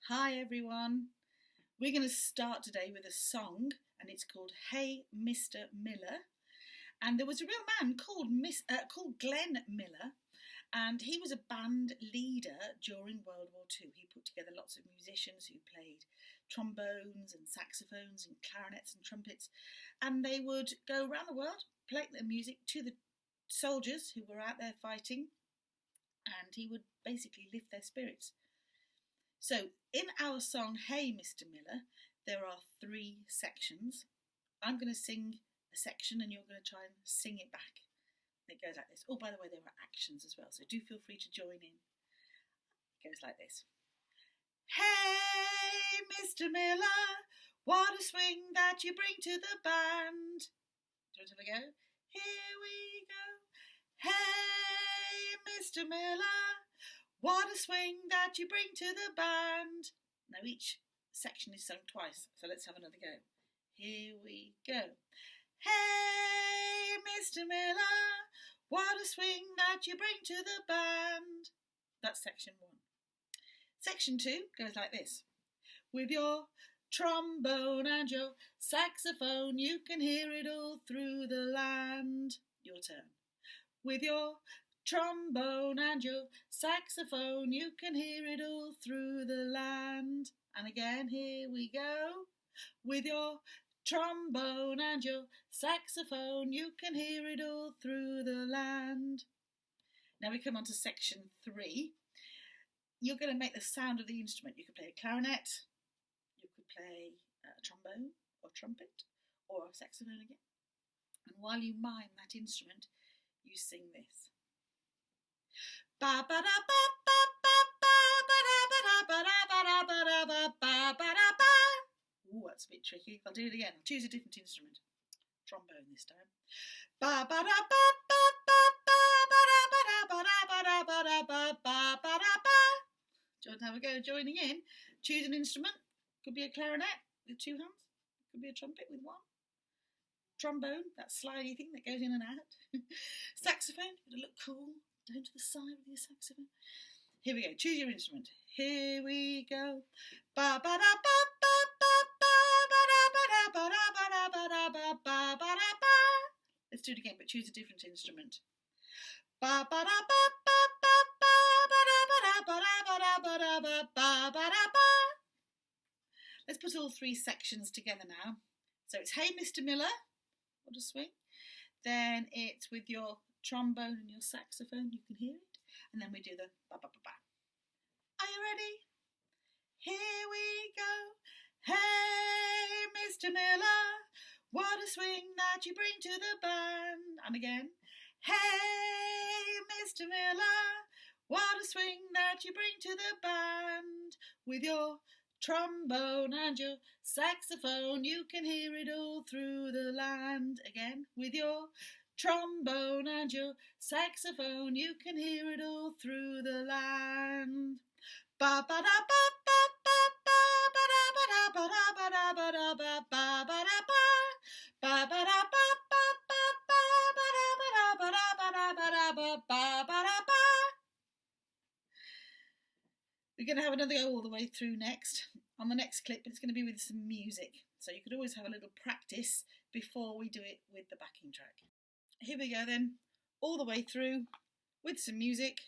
Hi everyone. We're going to start today with a song and it's called Hey Mr. Miller. And there was a real man called Glenn Miller, and he was a band leader during World War II. He put together lots of musicians who played trombones and saxophones and clarinets and trumpets, and they would go around the world playing their music to the soldiers who were out there fighting, and he would basically lift their spirits. So in our song Hey Mr. Miller, there are 3 sections. I'm going to sing a section and you're going to try and sing it back. It goes like this. Oh, by the way, there are actions as well, so do feel free to join in. It goes like this. Hey Mr. Miller, what a swing that you bring to the band. Do you want to have a go? Here we go. Hey Mr. Miller, what a swing that you bring to the band. Now each section is sung twice, so let's have another go. Here we go. Hey Mr. Miller, what a swing that you bring to the band. That's section 1. Section 2 goes like this. With your trombone and your saxophone, you can hear it all through the land. Your turn. With your trombone and your saxophone, you can hear it all through the land. And again, here we go. With your trombone and your saxophone, you can hear it all through the land. Now we come on to section 3. You're going to make the sound of the instrument. You could play a clarinet, you could play a trombone or trumpet or a saxophone again. And while you mime that instrument, you sing this. Ba ba da ba ba ba ba ba da ba da ba da ba da ba da ba ba da ba. Ooh, that's a bit tricky. I'll do it again. I'll choose a different instrument. Trombone this time. Ba ba da ba ba ba ba ba da ba da ba da ba da ba da ba ba ba da ba. Do you want to have a go joining in? Choose an instrument. Could be a clarinet with 2 hands. Could be a trumpet with 1. Trombone, that slidey thing that goes in and out. Saxophone, you've got to look cool. Down to the side with your saxophone. Here we go. Choose your instrument. Here we go. Ba ba da ba ba ba ba ba da ba da ba da ba da ba da ba ba ba da ba. Let's do it again, but choose a different instrument. Ba ba da ba ba ba ba ba da ba da ba da ba da ba da ba ba ba da ba. Let's put all 3 sections together now. So it's Hey Mr. Miller. What a swing. Then it's with your trombone and your saxophone, you can hear it. And then we do the ba ba ba ba. Are you ready? Here we go. Hey Mr. Miller, what a swing that you bring to the band. And again. Hey Mr. Miller, what a swing that you bring to the band. With your trombone and your saxophone, you can hear it all through the land. Again, with your trombone and your saxophone, you can hear it all through the land. Ba ba da ba ba ba ba ba da ba da ba da ba da ba da ba ba ba da ba. Ba ba da ba ba ba ba ba da ba da ba da ba da ba da ba ba ba da ba. We're going to have another go all the way through next. On the next clip, it's going to be with some music. So you could always have a little practice before we do it with the backing track. Here we go then, all the way through with some music.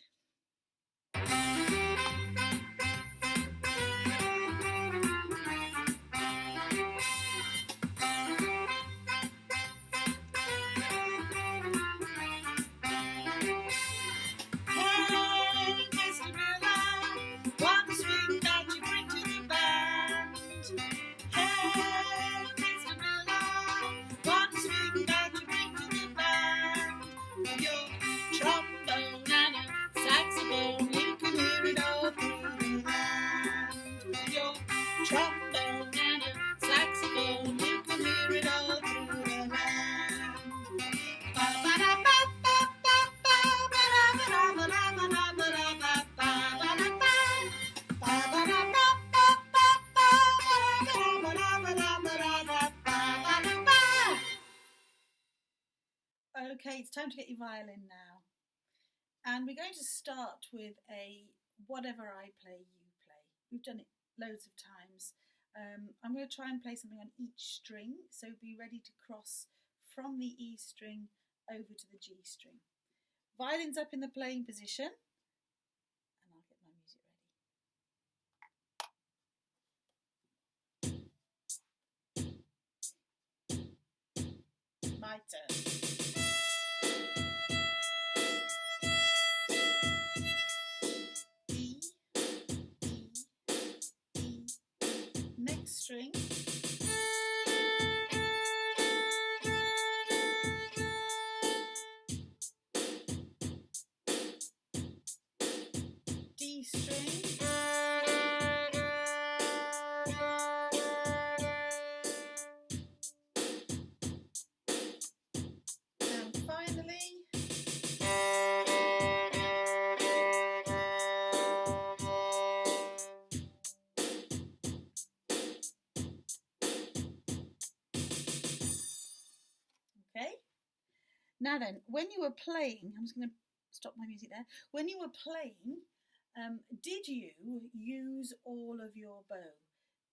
Okay, it's time to get your violin now. And we're going to start with a whatever I play, you play. We've done it loads of times. I'm going to try and play something on each string, so be ready to cross from the E string over to the G string. Violin's up in the playing position, and I'll get my music ready. My turn. E, E, E. Next string. D string. And finally, okay. Now then, when you were playing, I'm just going to stop my music there. When you were playing, did you use all of your bow?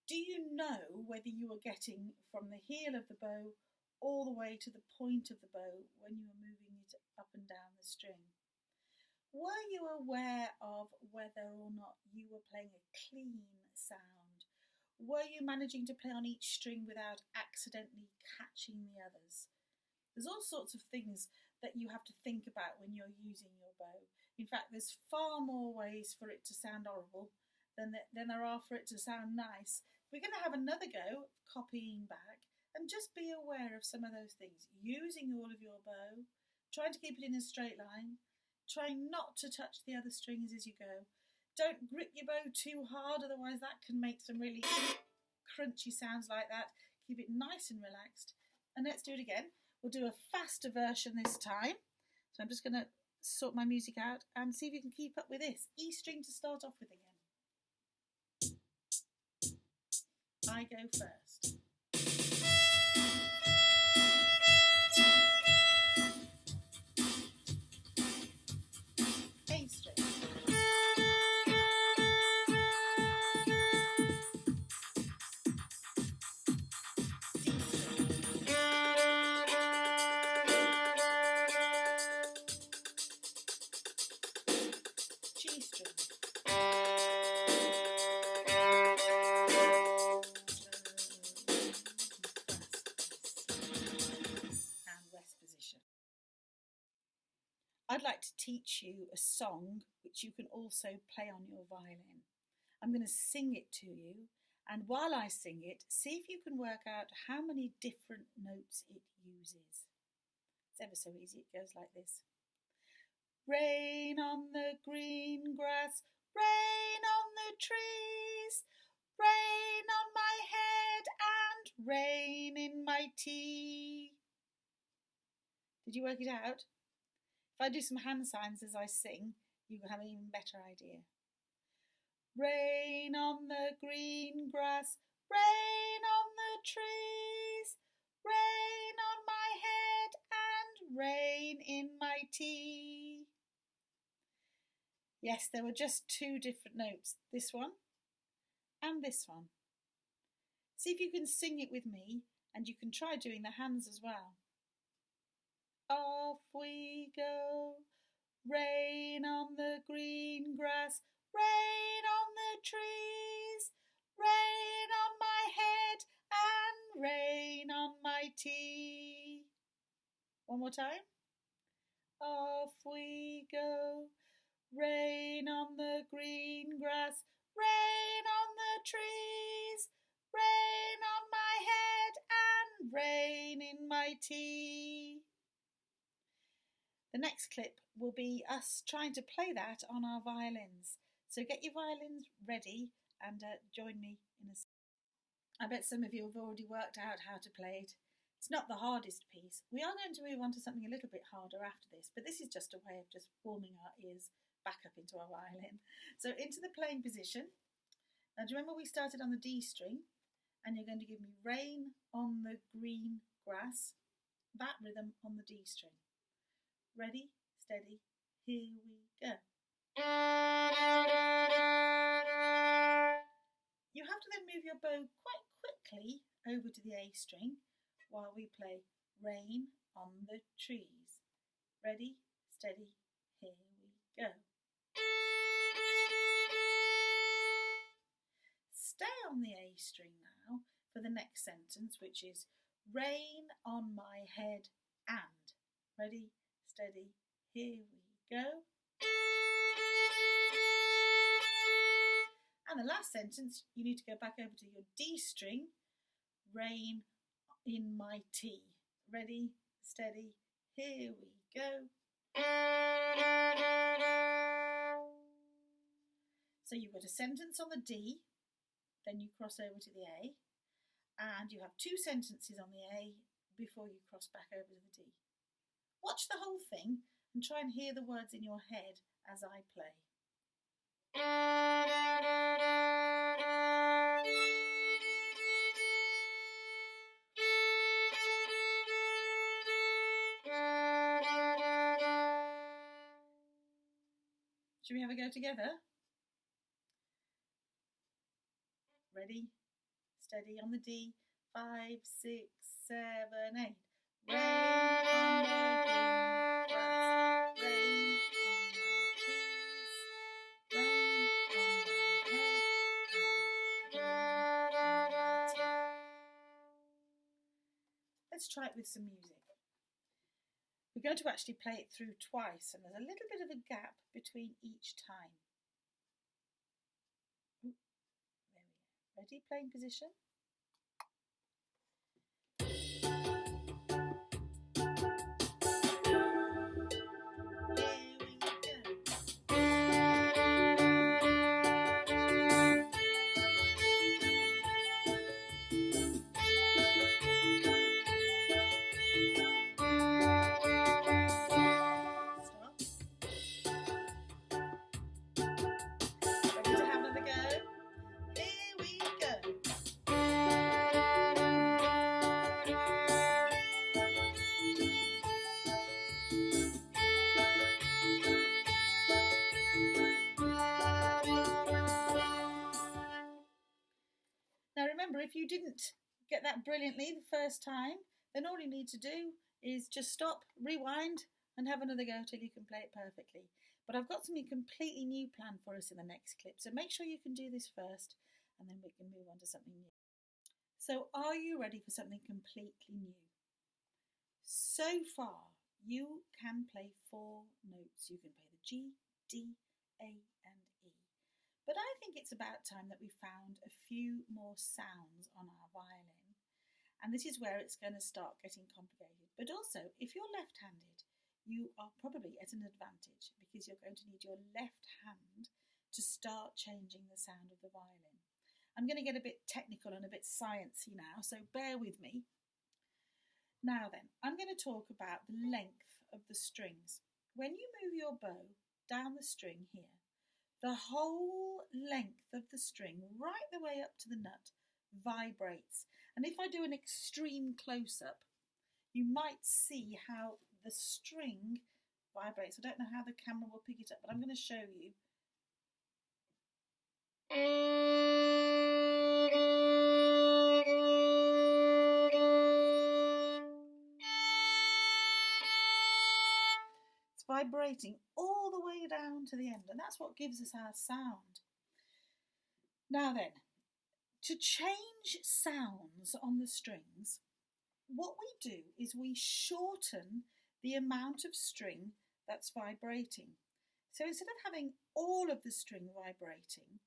Do you know whether you were getting from the heel of the bow all the way to the point of the bow when you were moving it up and down the string? Were you aware of whether or not you were playing a clean sound? Were you managing to play on each string without accidentally catching the others? There's all sorts of things that you have to think about when you're using your bow. In fact, there's far more ways for it to sound horrible than there are for it to sound nice. We're going to have another go copying back, and just be aware of some of those things. Using all of your bow, trying to keep it in a straight line, trying not to touch the other strings as you go. Don't grip your bow too hard, otherwise that can make some really crunchy sounds like that. Keep it nice and relaxed. And let's do it again. We'll do a faster version this time. So I'm just going to sort my music out and see if you can keep up with this. E string to start off with again. I go first. A string. G string. And rest position. I'd like to teach you a song which you can also play on your violin. I'm going to sing it to you, and while I sing it, see if you can work out how many different notes it uses. It's ever so easy. It goes like this. Rain on the green grass, rain on the trees, rain on my head and rain in my tea. Did you work it out? If I do some hand signs as I sing, you will have an even better idea. Rain on the green grass, rain on the trees, rain on my head and rain in my tea. Yes, there were just two different notes, this one and this one. See if you can sing it with me, and you can try doing the hands as well. Off we go, rain on the green grass, rain on the trees, rain on my head and rain on my tea. One more time. Off we go, rain on the green grass, rain on the trees, rain on my head and rain in my tea. The next clip will be us trying to play that on our violins. So get your violins ready and join me in a second. I bet some of you have already worked out how to play it. It's not the hardest piece. We are going to move on to something a little bit harder after this, but this is just a way of just warming our ears back up into our violin. So into the playing position. Now do you remember we started on the D string, and you're going to give me rain on the green grass, that rhythm on the D string. Ready, steady, here we go. You your bow quite quickly over to the A string while we play Rain on the Trees. Ready, steady, here we go. Stay on the A string now for the next sentence, which is rain on my head and. Ready, steady, here we go. And the last sentence, you need to go back over to your D string, rain in my tea. Ready, steady, here we go. So you've got a sentence on the D, then you cross over to the A, and you have two sentences on the A before you cross back over to the D. Watch the whole thing and try and hear the words in your head as I play. Should we have a go together? Ready, steady on the D. 5, 6, 7, 8. Rain on my green grass, rain on my trees, rain on my head, and rain on my tea. Let's try it with some music. We're going to actually play it through twice, and there's a little bit of a gap between each time. Ooh, there we go. Ready? Playing position. Now remember, if you didn't get that brilliantly the first time, then all you need to do is just stop, rewind, and have another go till you can play it perfectly. But I've got something completely new planned for us in the next clip, so make sure you can do this first, and then we can move on to something new. So are you ready for something completely new? So far, you can play 4 notes. You can play the G, D, A, and E. But I think it's about time that we found a few more sounds on our violin. And this is where it's going to start getting complicated. But also, if you're left-handed, you are probably at an advantage because you're going to need your left hand to start changing the sound of the violin. I'm going to get a bit technical and a bit sciencey now, so bear with me. Now then, I'm going to talk about the length of the strings. When you move your bow down the string here, the whole length of the string, right the way up to the nut, vibrates. And if I do an extreme close-up, you might see how the string vibrates. I don't know how the camera will pick it up, but I'm going to show you. It's vibrating all the way down to the end, and that's what gives us our sound. Now then, to change sounds on the strings, what we do is we shorten the amount of string that's vibrating. So instead of having all of the string vibrating,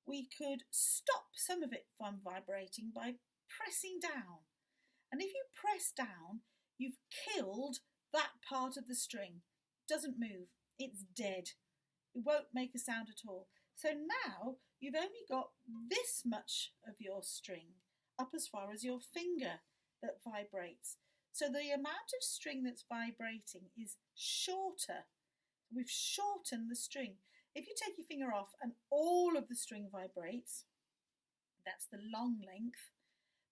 we could stop some of it from vibrating by pressing down. And if you press down, you've killed that part of the string. It doesn't move, it's dead. It won't make a sound at all. So now you've only got this much of your string up as far as your finger that vibrates. So the amount of string that's vibrating is shorter. We've shortened the string. If you take your finger off and all of the string vibrates, that's the long length.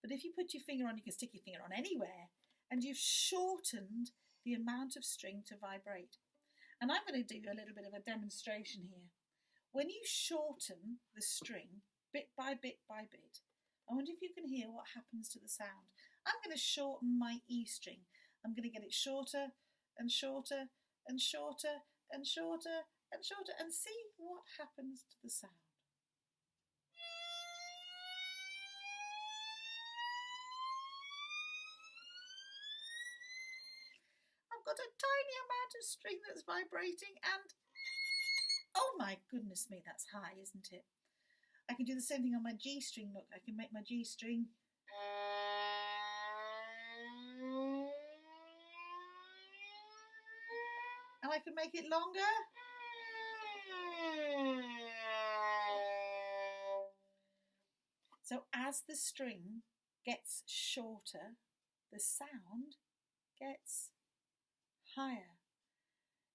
But if you put your finger on, you can stick your finger on anywhere, and you've shortened the amount of string to vibrate. And I'm going to do a little bit of a demonstration here. When you shorten the string bit by bit by bit, I wonder if you can hear what happens to the sound. I'm going to shorten my E string. I'm going to get it shorter and shorter and shorter and shorter and shorter and see what happens to the sound. I've got a tiny amount of string that's vibrating and oh my goodness me, that's high, isn't it? I can do the same thing on my G string. Look, I can make my G string. And I can make it longer. So as the string gets shorter, the sound gets higher.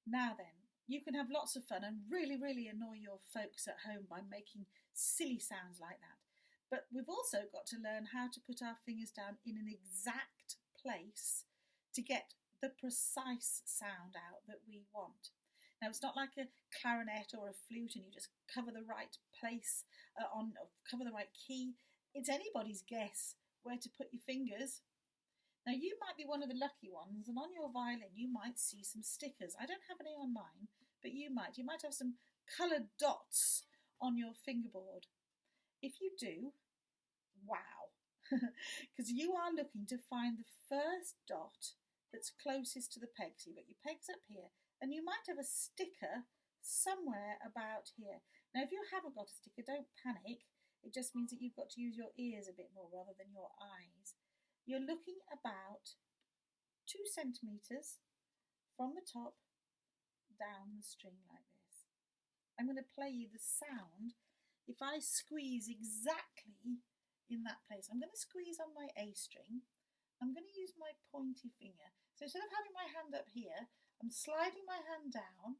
Now then, you can have lots of fun and really annoy your folks at home by making silly sounds like that. But we've also got to learn how to put our fingers down in an exact place to get the precise sound out that we want. Now, it's not like a clarinet or a flute and you just cover the right place cover the right key. It's anybody's guess where to put your fingers. Now, you might be one of the lucky ones, and on your violin you might see some stickers. I don't have any on mine, but you might. You might have some coloured dots on your fingerboard. If you do, wow, because you are looking to find the first dot that's closest to the peg. So you've got your pegs up here, and you might have a sticker somewhere about here. Now, if you haven't got a sticker, don't panic. It just means that you've got to use your ears a bit more rather than your eyes. You're looking about 2 centimetres from the top down the string like this. I'm going to play you the sound if I squeeze exactly in that place. I'm going to squeeze on my A string. I'm going to use my pointy finger. So instead of having my hand up here, I'm sliding my hand down.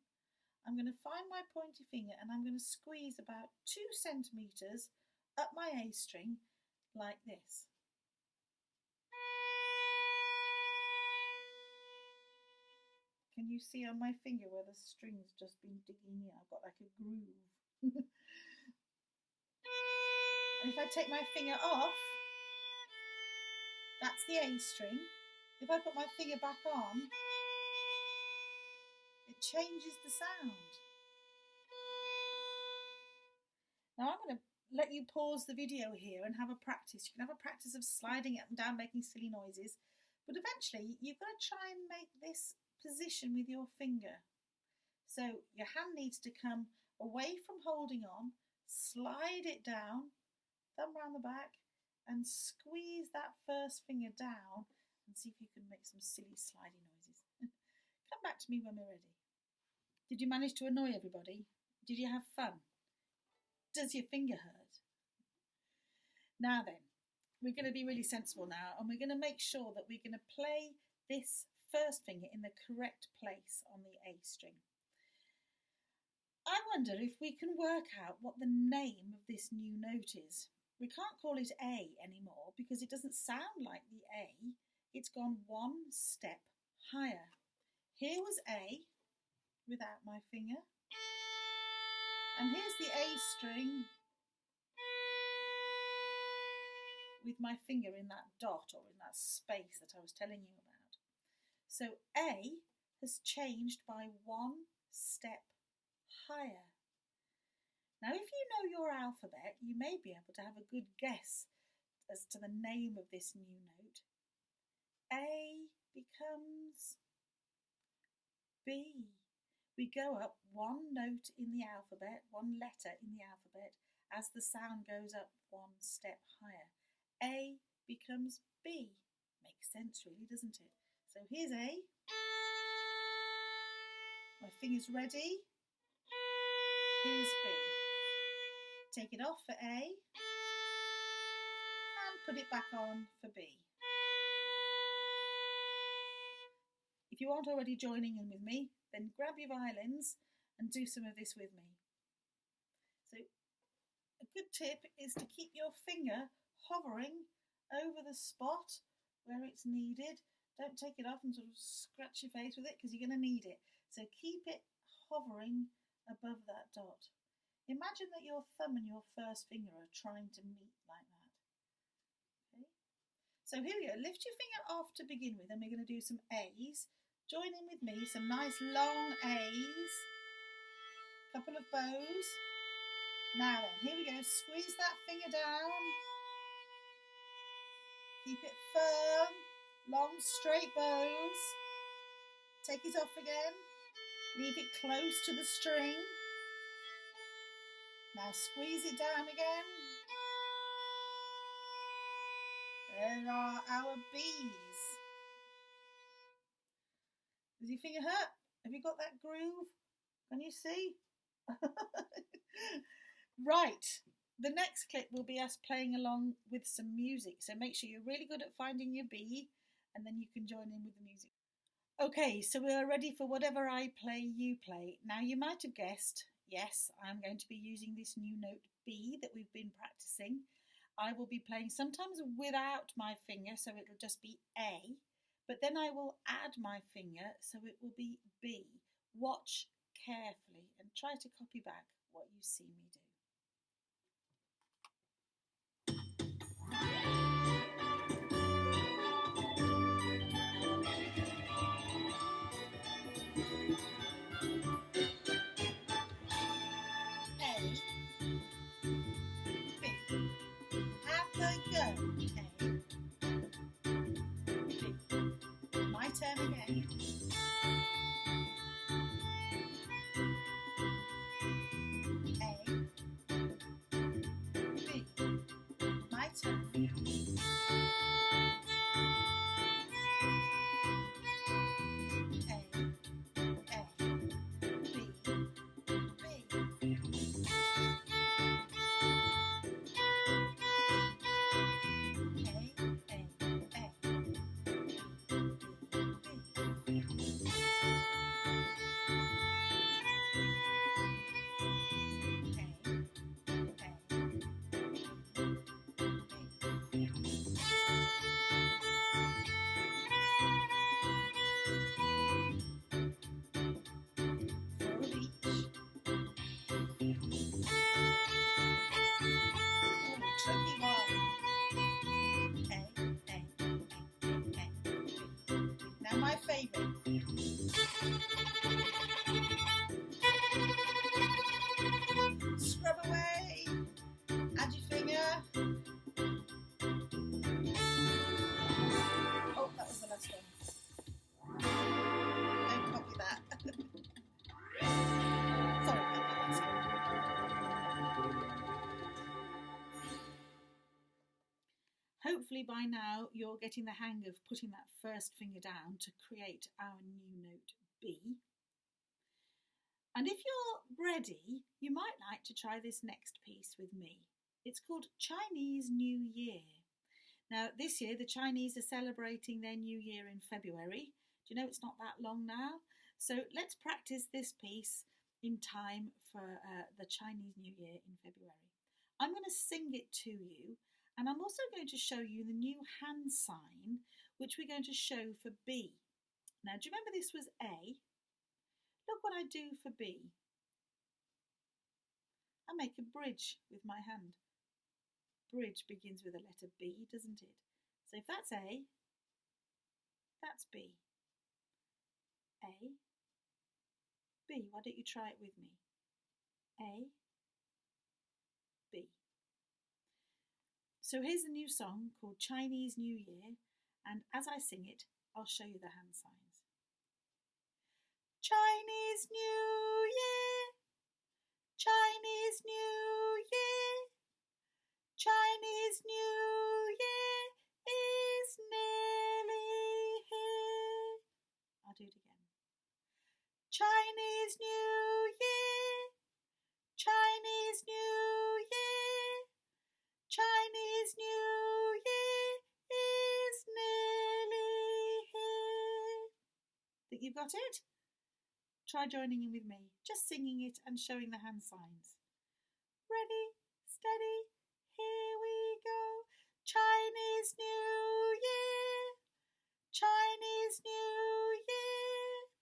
I'm going to find my pointy finger and I'm going to squeeze about 2 centimetres up my A string like this. Can you see on my finger where the string's just been digging in? I've got like a groove. And if I take my finger off, that's the A string. If I put my finger back on, it changes the sound. Now I'm going to let you pause the video here and have a practice. You can have a practice of sliding up and down, making silly noises. But eventually, you've got to try and make this position with your finger. So your hand needs to come away from holding on, slide it down, thumb round the back, and squeeze that first finger down and see if you can make some silly slidey noises. Come back to me when we're ready. Did you manage to annoy everybody? Did you have fun? Does your finger hurt? Now then, we're going to be really sensible now, and we're going to make sure that we're going to play this first finger in the correct place on the A string. I wonder if we can work out what the name of this new note is. We can't call it A anymore because it doesn't sound like the A. It's gone one step higher. Here was A without my finger. And here's the A string with my finger in that dot or in that space that I was telling you about. So A has changed by one step higher. Now, if you know your alphabet, you may be able to have a good guess as to the name of this new note. A becomes B. We go up one note in the alphabet, one letter in the alphabet, as the sound goes up one step higher. A becomes B. Makes sense, really, doesn't it? So here's A. My finger's ready. Here's B. Take it off for A and put it back on for B. If you aren't already joining in with me, then grab your violins and do some of this with me. So a good tip is to keep your finger hovering over the spot where it's needed. Don't take it off and sort of scratch your face with it because you're going to need it. So keep it hovering above that dot. Imagine that your thumb and your first finger are trying to meet like that. So here we go. Lift your finger off to begin with, and we're going to do some A's. Join in with me, some nice long A's. Couple of bows. Now then, here we go. Squeeze that finger down. Keep it firm. Long straight bows. Take it off again. Leave it close to the string. Now squeeze it down again. There are our B's. Does your finger hurt? Have you got that groove? Can you see? Right. The next clip will be us playing along with some music. So make sure you're really good at finding your B, and then you can join in with the music. Okay, so we are ready for whatever I play, you play. Now you might have guessed, yes, I'm going to be using this new note B that we've been practicing. I will be playing sometimes without my finger, so it will just be A, but then I will add my finger, so it will be B. Watch carefully and try to copy back what you see me do. My turn again. A, B. My turn. Now my favourite. Scrub away. Add your finger. Oh, that was the last one. Don't copy that. Sorry about that last one. Hopefully by now you're getting the hang of putting that first finger down to create our new note B. And if you're ready, you might like to try this next piece with me. It's called Chinese New Year. Now this year the Chinese are celebrating their New Year in February. Do you know it's not that long now? So let's practice this piece in time for the Chinese New Year in February. I'm going to sing it to you. And I'm also going to show you the new hand sign, which we're going to show for B. Now, do you remember this was A? Look what I do for B. I make a bridge with my hand. Bridge begins with the letter B, doesn't it? So if that's A, that's B. A, B. Why don't you try it with me? A, B. So here's a new song called Chinese New Year, and as I sing it, I'll show you the hand signs. Chinese New Year, Chinese New Year, Chinese New Year is nearly here. I'll do it again. Chinese New Year, Chinese New Year, Chinese New Year is nearly here. Think you've got it? Try joining in with me, just singing it and showing the hand signs. Ready, steady, here we go. Chinese New Year, Chinese New Year,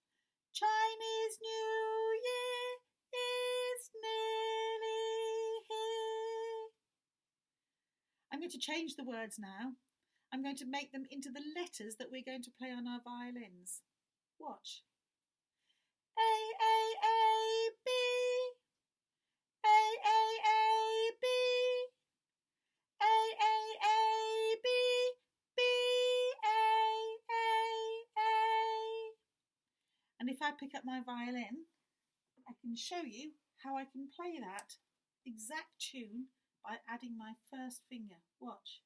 Chinese New Year is nearly here. I'm going to change the words now. I'm going to make them into the letters that we're going to play on our violins. Watch. A, A, B. A, A, B. A, A, B. B, A. And if I pick up my violin, I can show you how I can play that exact tune by adding my first finger. Watch.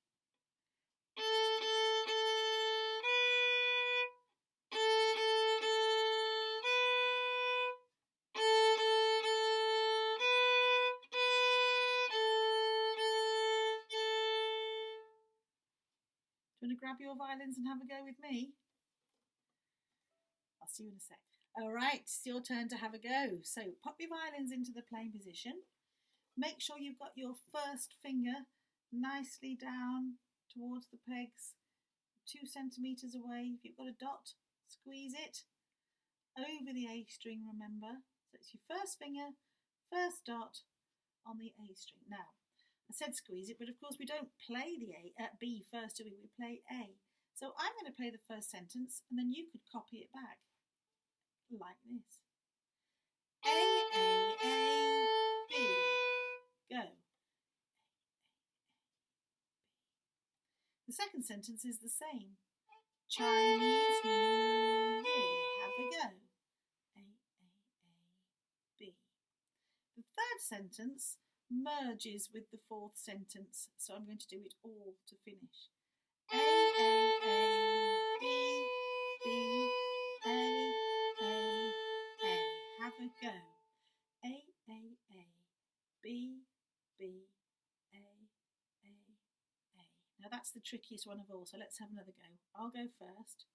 Do you want to grab your violins and have a go with me? I'll see you in a sec. All right, it's your turn to have a go. So pop your violins into the playing position. Make sure you've got your first finger nicely down towards the pegs, 2 centimetres away. If you've got a dot, squeeze it over the A string, remember. So it's your first finger, first dot on the A string. Now, I said squeeze it, but of course we don't play the B first, do we? We play A. So I'm going to play the first sentence, and then you could copy it back like this. A, B. Go. The second sentence is the same. Chinese New Year. Have a go. A, B. The third sentence merges with the fourth sentence, so I'm going to do it all to finish. A, B, B, A. Have a go. A, B, B, A. Now that's the trickiest one of all, so let's have another go. I'll go first.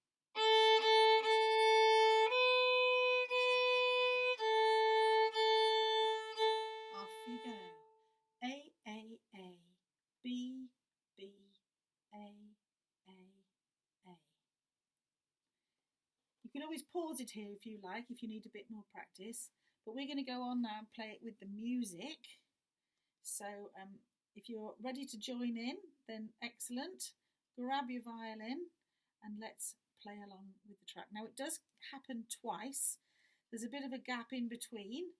Off you go. A, B, B, A. You can always pause it here if you like, if you need a bit more practice. But we're going to go on now and play it with the music. So if you're ready to join in, then excellent. Grab your violin and let's play along with the track. Now it does happen twice. There's a bit of a gap in between.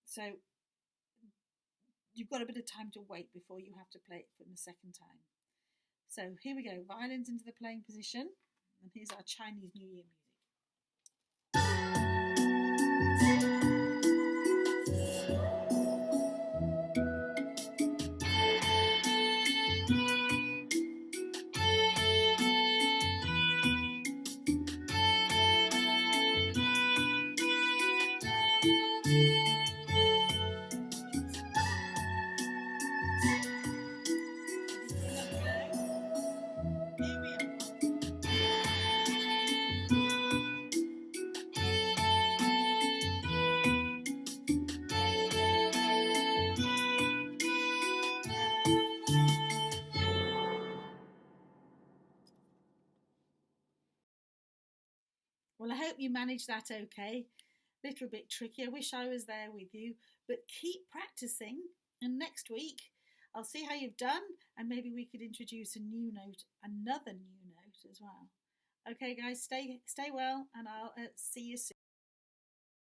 So you've got a bit of time to wait before you have to play it for the second time. So here we go, violins into the playing position. And here's our Chinese New Year music. Well, I hope you managed that okay. Little bit tricky. I wish I was there with you, but keep practicing. And next week, I'll see how you've done, and maybe we could introduce a new note, another new note as well. Okay, guys, stay well, and I'll see you soon.